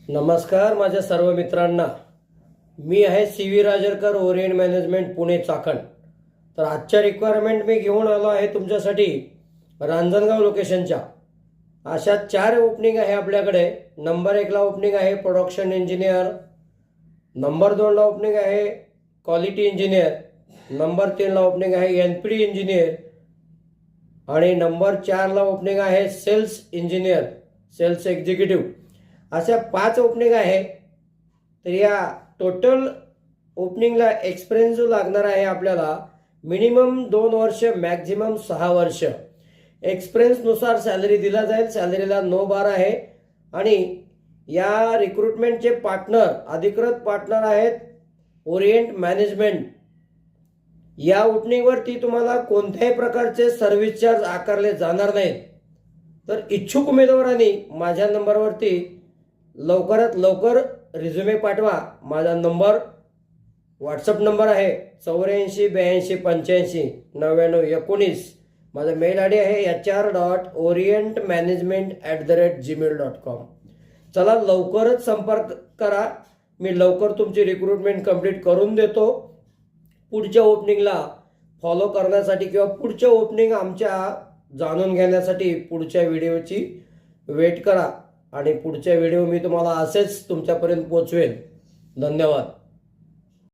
नमस्कार माझ्या सर्व मित्रांना. मी आहे C V Rajarkar, Orient management, Pune Chakan. तर आजच्या रिक्वायरमेंट मी घेऊन आलो आहे तुमच्यासाठी रांजणगाव लोकेशनच्या. अशा 4 ओपनिंग आहे आपल्याकडे. नंबर 1ला ओपनिंग आहे प्रोडक्शन इंजिनियर, नंबर 2ला ओपनिंग आहे क्वालिटी इंजिनियर, नंबर 3ला ओपनिंग आहे NPD इंजिनियर आणि नंबर 4ला ओपनिंग आहे सेल्स इंजिनियर, सेल्स एक्झिक्युटिव्ह. अशा 5 ओपनिंग आहे. तर या टोटल ओपनिंगला एक्सपिरियन्स जो लागणार आहे आपल्याला मिनिमम 2 वर्ष, मॅक्झिमम 6 वर्ष. एक्सपिरियन्सनुसार सॅलरी दिला जाईल. सॅलरीला नो बार आहे. आणि या रिक्रुटमेंटचे पार्टनर, अधिकृत पार्टनर आहेत ओरिएंट मॅनेजमेंट. या ओपनिंगवरती तुम्हाला कोणत्याही प्रकारचे सर्व्हिस चार्ज आकारले जाणार नाहीत. तर इच्छुक उमेदवारांनी माझ्या नंबरवरती लवकरात लवकर रिझ्युमे पाठवा. माझा नंबर व्हॉट्सअप नंबर आहे 8482859919. माझा मेल आय डी आहे hr.orientmanagement@gmail.com. चला लवकरच संपर्क करा. मी लवकर तुमची रिक्रुटमेंट कंप्लीट करून देतो. पुढच्या ओपनिंगला फॉलो करण्यासाठी किंवा पुढच्या ओपनिंग आमच्या जाणून घेण्यासाठी पुढच्या व्हिडिओची वेट करा. आणि पुढच्या व्हिडिओ मी तुम्हाला असेच तुमच्यापर्यंत पोहोचवेल. धन्यवाद.